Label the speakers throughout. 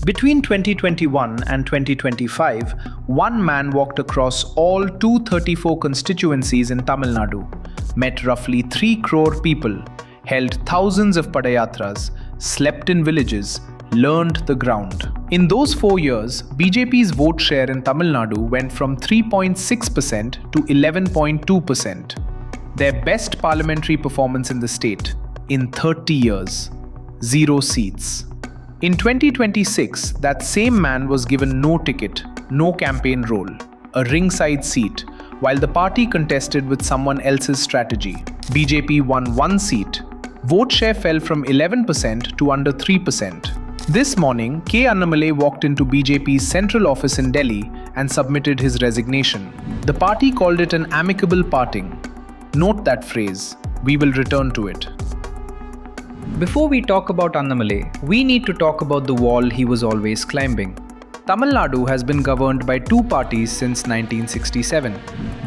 Speaker 1: Between 2021 and 2025, one man walked across all 234 constituencies in Tamil Nadu, met roughly 3 crore people, held thousands of padayatras, slept in villages, learned the ground. In those 4 years, BJP's vote share in Tamil Nadu went from 3.6% to 11.2%. Their best parliamentary performance in the state in 30 years. 0 seats. In 2026, that same man was given no ticket, no campaign role, a ringside seat, while the party contested with someone else's strategy. BJP won 1 seat. Vote share fell from 11% to under 3%. This morning, K. Annamalai walked into BJP's central office in Delhi and submitted his resignation. The party called it an amicable parting. Note that phrase. We will return to it.
Speaker 2: Before we talk about Annamalai, we need to talk about the wall he was always climbing. Tamil Nadu has been governed by 2 parties since 1967,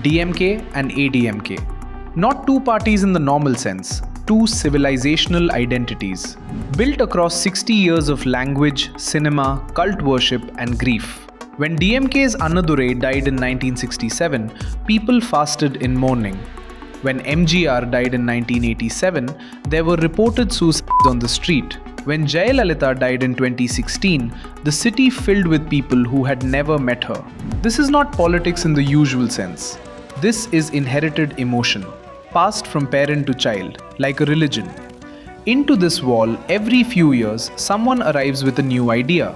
Speaker 2: DMK and AIADMK. Not 2 parties in the normal sense, 2 civilizational identities, built across 60 years of language, cinema, cult worship and grief. When DMK's Annadurai died in 1967, people fasted in mourning. When MGR died in 1987, there were reported suicides on the street. When Jayalalitha died in 2016, the city filled with people who had never met her. This is not politics in the usual sense. This is inherited emotion, passed from parent to child, like a religion. Into this wall, every few years, someone arrives with a new idea.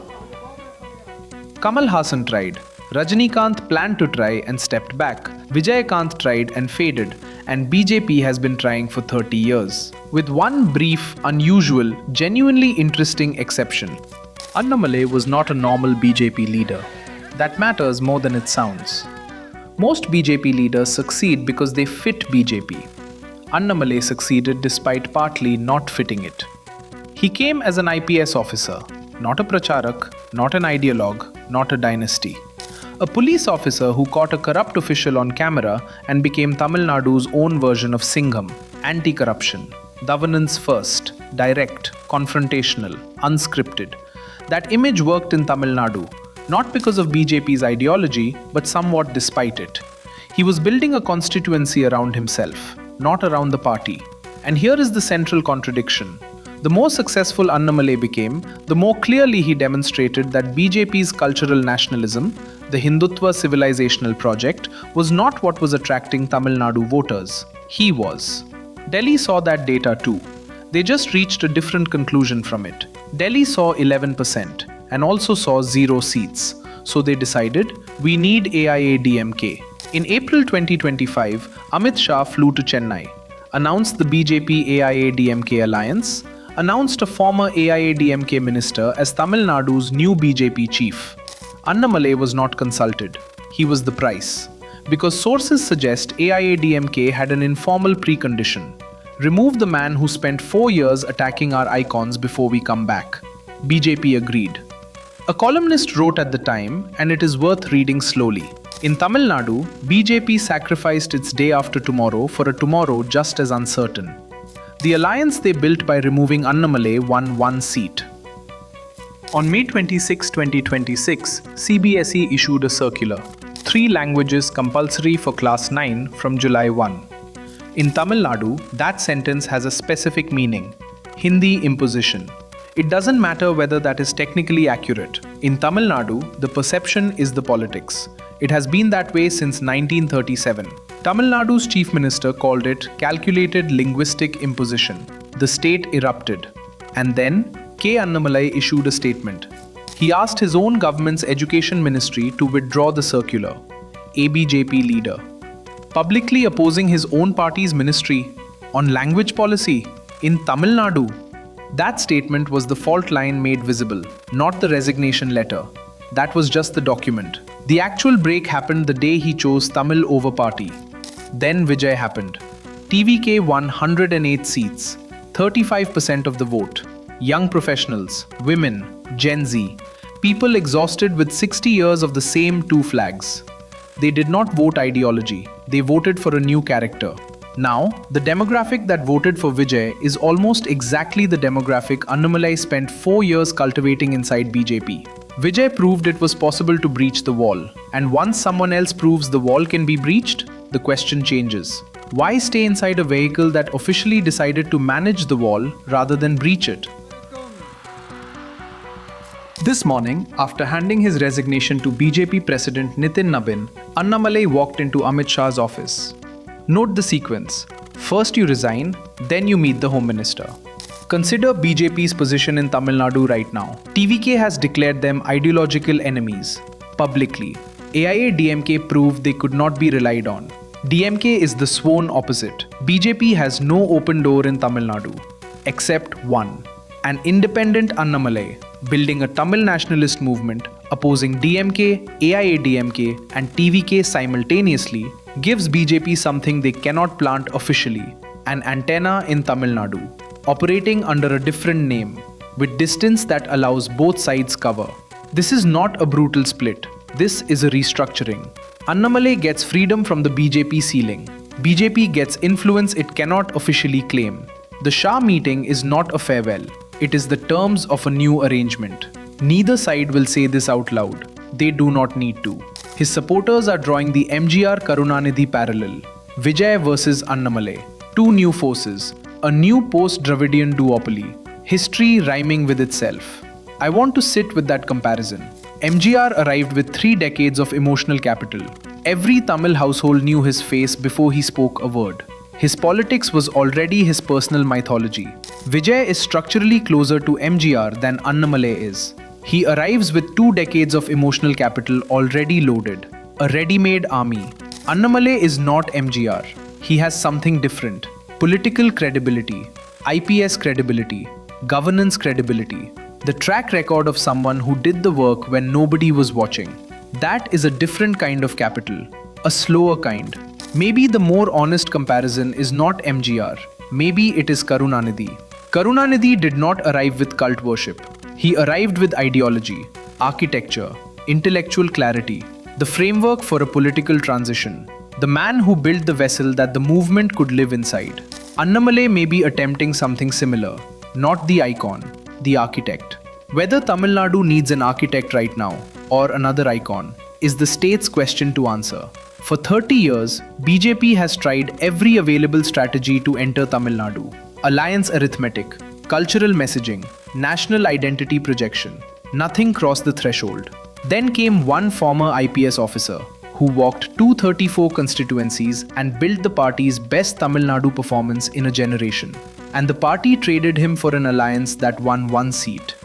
Speaker 2: Kamal Haasan tried. Rajinikanth planned to try and stepped back. Vijay tried and faded. And BJP has been trying for 30 years. With one brief, unusual, genuinely interesting exception. Annamalai was not a normal BJP leader. That matters more than it sounds. Most BJP leaders succeed because they fit BJP. Annamalai succeeded despite partly not fitting it. He came as an IPS officer, not a pracharak, not an ideologue, not a dynasty. A police officer who caught a corrupt official on camera and became Tamil Nadu's own version of Singham, anti-corruption, governance first, direct, confrontational, unscripted. That image worked in Tamil Nadu, not because of BJP's ideology, but somewhat despite it. He was building a constituency around himself, not around the party. And here is the central contradiction. The more successful Annamalai became, the more clearly he demonstrated that BJP's cultural nationalism, the Hindutva civilizational project, was not what was attracting Tamil Nadu voters. He was. Delhi saw that data too. They just reached a different conclusion from it. Delhi saw 11% and also saw 0 seats. So they decided, we need AIADMK. In April 2025, Amit Shah flew to Chennai, announced the BJP-AIADMK alliance, announced a former AIADMK minister as Tamil Nadu's new BJP chief. Annamalai was not consulted. He was the price. Because sources suggest AIADMK had an informal precondition. Remove the man who spent 4 years attacking our icons before we come back. BJP agreed. A columnist wrote at the time, and it is worth reading slowly. In Tamil Nadu, BJP sacrificed its day after tomorrow for a tomorrow just as uncertain. The alliance they built by removing Annamalai won 1 seat. On May 26, 2026, CBSE issued a circular, 3 languages compulsory for class 9 from July 1. In Tamil Nadu, that sentence has a specific meaning, Hindi imposition. It doesn't matter whether that is technically accurate. In Tamil Nadu, the perception is the politics. It has been that way since 1937. Tamil Nadu's chief minister called it calculated linguistic imposition. The state erupted. And then, K. Annamalai issued a statement. He asked his own government's education ministry to withdraw the circular. ABJP leader. Publicly opposing his own party's ministry on language policy in Tamil Nadu. That statement was the fault line made visible, not the resignation letter. That was just the document. The actual break happened the day he chose Tamil over party. Then Vijay happened. TVK won 108 seats, 35% of the vote. Young professionals, women, Gen Z, people exhausted with 60 years of the same 2 flags. They did not vote ideology, they voted for a new character. Now, the demographic that voted for Vijay is almost exactly the demographic Annamalai spent 4 years cultivating inside BJP.
Speaker 1: Vijay proved it was possible to breach the wall, and once someone else proves the wall can be breached, the question changes. Why stay inside a vehicle that officially decided to manage the wall rather than breach it? This morning, after handing his resignation to BJP President Nitin Nabin, Annamalai walked into Amit Shah's office. Note the sequence. First you resign, then you meet the Home Minister. Consider BJP's position in Tamil Nadu right now. TVK has declared them ideological enemies, publicly. AIADMK proved they could not be relied on. DMK is the sworn opposite. BJP has no open door in Tamil Nadu, except one. An independent Annamalai, building a Tamil nationalist movement opposing DMK, AIADMK and TVK simultaneously, gives BJP something they cannot plant officially, an antenna in Tamil Nadu, operating under a different name, with distance that allows both sides cover. This is not a brutal split, this is a restructuring. Annamalai gets freedom from the BJP ceiling. BJP gets influence it cannot officially claim. The Shah meeting is not a farewell. It is the terms of a new arrangement. Neither side will say this out loud. They do not need to. His supporters are drawing the MGR Karunanidhi parallel. Vijay versus Annamalai. Two new forces. A new post-Dravidian duopoly. History rhyming with itself. I want to sit with that comparison. MGR arrived with 3 decades of emotional capital. Every Tamil household knew his face before he spoke a word. His politics was already his personal mythology. Vijay is structurally closer to MGR than Annamalai is. He arrives with 2 decades of emotional capital already loaded. A ready-made army. Annamalai is not MGR. He has something different. Political credibility, IPS credibility, governance credibility. The track record of someone who did the work when nobody was watching. That is a different kind of capital. A slower kind. Maybe the more honest comparison is not MGR. Maybe it is Karunanidhi. Karunanidhi did not arrive with cult worship. He arrived with ideology, architecture, intellectual clarity, the framework for a political transition. The man who built the vessel that the movement could live inside. Annamalai may be attempting something similar, not the icon, the architect. Whether Tamil Nadu needs an architect right now, or another icon, is the state's question to answer. For 30 years, BJP has tried every available strategy to enter Tamil Nadu. Alliance arithmetic, cultural messaging, national identity projection. Nothing crossed the threshold. Then came one former IPS officer who walked 234 constituencies and built the party's best Tamil Nadu performance in a generation. And the party traded him for an alliance that won 1 seat.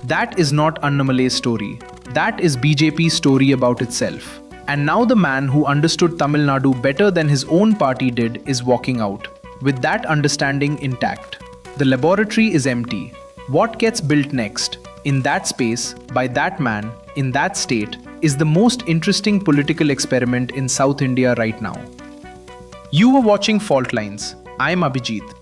Speaker 1: That is not Annamalai's story. That is BJP's story about itself. And now the man who understood Tamil Nadu better than his own party did is walking out, with that understanding intact. The laboratory is empty. What gets built next, in that space, by that man, in that state, is the most interesting political experiment in South India right now. You were watching Fault Lines. I am Abhijit.